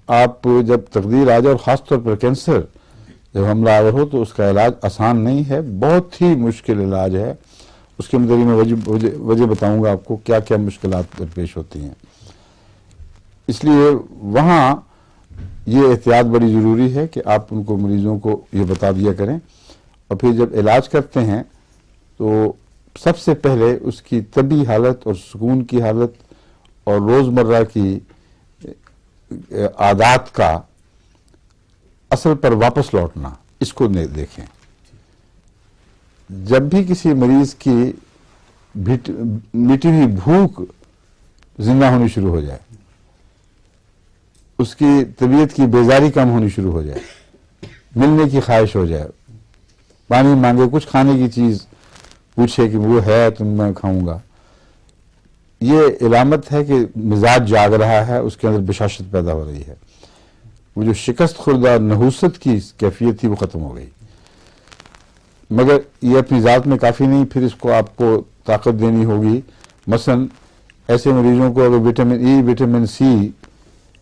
آپ جب تقدیر آ جائے، اور خاص طور پر کینسر جب حملہ آور ہو، تو اس کا علاج آسان نہیں ہے، بہت ہی مشکل علاج ہے. اس کے متعلق میں وجہ بتاؤں گا آپ کو کیا کیا مشکلات پیش ہوتی ہیں. اس لیے وہاں یہ احتیاط بڑی ضروری ہے کہ آپ ان کو مریضوں کو یہ بتا دیا کریں، اور پھر جب علاج کرتے ہیں تو سب سے پہلے اس کی طبی حالت اور سکون کی حالت اور روزمرہ کی عادات کا اصل پر واپس لوٹنا، اس کو دیکھیں. جب بھی کسی مریض کی مٹی ہوئی بھوک زندہ ہونی شروع ہو جائے، اس کی طبیعت کی بیزاری کم ہونی شروع ہو جائے، ملنے کی خواہش ہو جائے، پانی مانگے، کچھ کھانے کی چیز پوچھے کہ وہ ہے تو میں کھاؤں گا، یہ علامت ہے کہ مزاج جاگ رہا ہے، اس کے اندر بشاشت پیدا ہو رہی ہے. وہ جو شکست خوردہ نحوست کی کیفیت تھی وہ ختم ہو گئی. مگر یہ اپنی ذات میں کافی نہیں، پھر اس کو آپ کو طاقت دینی ہوگی. مثلا ایسے مریضوں کو اگر وٹامن ای، وٹامن سی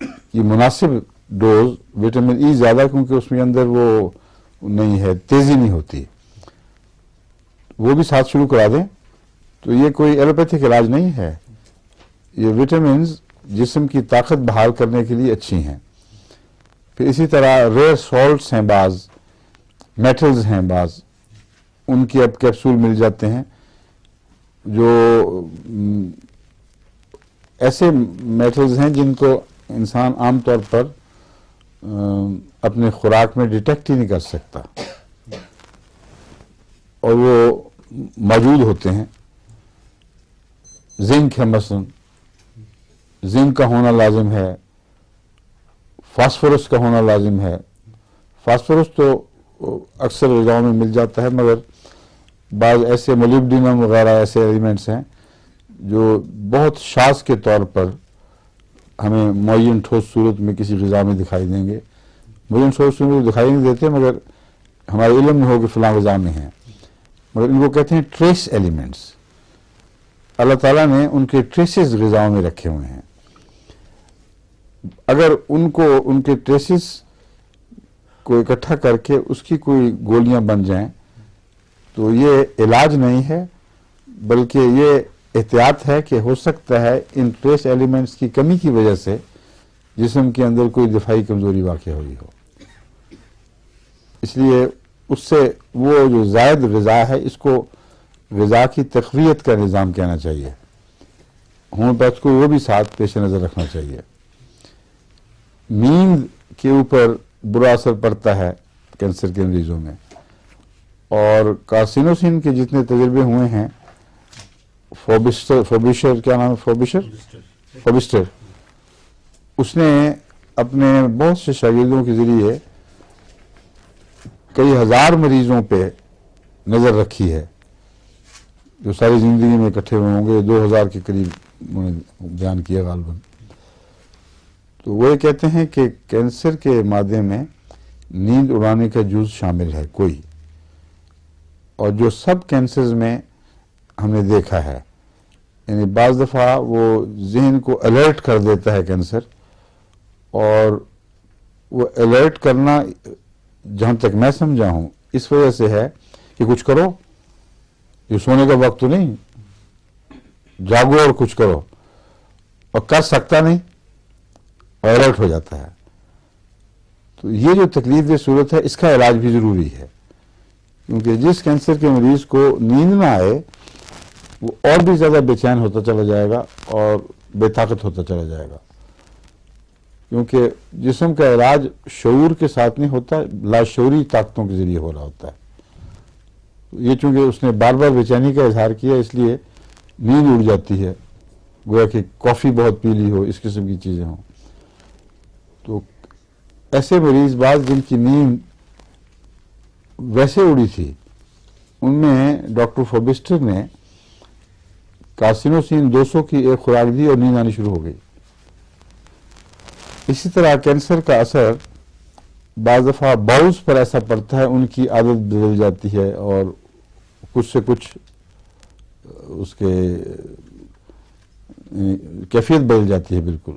کی مناسب ڈوز، وٹامن ای زیادہ کیونکہ اس میں اندر وہ نہیں ہے، تیزی نہیں ہوتی، وہ بھی ساتھ شروع کرا دیں. تو یہ کوئی ایلوپیتھک علاج نہیں ہے، یہ وٹامنز جسم کی طاقت بحال کرنے کے لیے اچھی ہیں. پھر اسی طرح ریئر سالٹس ہیں، بعض میٹلز ہیں، بعض ان کی اب کیپسول مل جاتے ہیں، جو ایسے میٹلز ہیں جن کو انسان عام طور پر اپنے خوراک میں ڈیٹیکٹ ہی نہیں کر سکتا، اور وہ موجود ہوتے ہیں. زنک ہے، مثلا زنک کا ہونا لازم ہے، فاسفورس کا ہونا لازم ہے. فاسفورس تو اکثر غذاؤں میں مل جاتا ہے، مگر بعض ایسے مولیبڈینم وغیرہ ایسے ایلیمنٹس ہیں جو بہت شاذ کے طور پر ہمیں معین ٹھوس صورت میں کسی غذا میں دکھائی دیں گے. معین ٹھوس صورت میں دکھائی نہیں دیتے، مگر ہمارے علم میں ہو کہ فلاں غذا میں ہیں، مگر ان کو کہتے ہیں ٹریس ایلیمنٹس. اللہ تعالیٰ نے ان کے ٹریسز غذاؤں میں رکھے ہوئے ہیں. اگر ان کو ان کے ٹریسز کو اکٹھا کر کے اس کی کوئی گولیاں بن جائیں تو یہ علاج نہیں ہے، بلکہ یہ احتیاط ہے کہ ہو سکتا ہے ان ٹریس ایلیمنٹس کی کمی کی وجہ سے جسم کے اندر کوئی دفاعی کمزوری واقع ہوئی ہو. اس لیے اس سے وہ جو زائد غذا ہے، اس کو غذا کی تقویت کا نظام کہنا چاہیے. ہومیوپیتھ کو وہ بھی ساتھ پیش نظر رکھنا چاہیے. نیند کے اوپر برا اثر پڑتا ہے کینسر کے مریضوں میں، اور کارسینوسین کے جتنے تجربے ہوئے ہیں، فوبیشر کیا نام ہے، فوبسٹر، اس نے اپنے بہت سے شاگردوں کے ذریعے کئی ہزار مریضوں پہ نظر رکھی ہے، جو ساری زندگی میں اکٹھے ہوئے ہوں گے، 2000 کے قریب انہوں نے بیان کیا غالباً. تو وہ یہ کہتے ہیں کہ کینسر کے مادے میں نیند اڑانے کا جز شامل ہے کوئی، اور جو سب کینسرز میں ہم نے دیکھا ہے، یعنی بعض دفعہ وہ ذہن کو الرٹ کر دیتا ہے کینسر، اور وہ الرٹ کرنا جہاں تک میں سمجھا ہوں اس وجہ سے ہے کہ کچھ کرو، یہ سونے کا وقت تو نہیں، جاگو اور کچھ کرو، اور کر سکتا نہیں، اور الرٹ ہو جاتا ہے. تو یہ جو تکلیف دہ صورت ہے، اس کا علاج بھی ضروری ہے، کیونکہ جس کینسر کے مریض کو نیند نہ آئے وہ اور بھی زیادہ بے چین ہوتا چلا جائے گا اور بے طاقت ہوتا چلا جائے گا، کیونکہ جسم کا علاج شعور کے ساتھ نہیں ہوتا، لاشعوری طاقتوں کے ذریعے ہو رہا ہوتا ہے. یہ چونکہ اس نے بار بار بے چینی کا اظہار کیا، اس لیے نیند اڑ جاتی ہے، گویا کہ کافی بہت پی لی ہو، اس قسم کی چیزیں ہوں. تو ایسے مریض بعض جن کی نیند ویسے اڑی تھی، ان میں ڈاکٹر فوبسٹر نے کارسینوسین 200 کی ایک خوراک دی اور نیند آنی شروع ہو گئی. اسی طرح کینسر کا اثر بعض دفعہ باؤز پر ایسا پڑتا ہے، ان کی عادت بدل جاتی ہے اور کچھ سے کچھ اس کے کیفیت بدل جاتی ہے بالکل.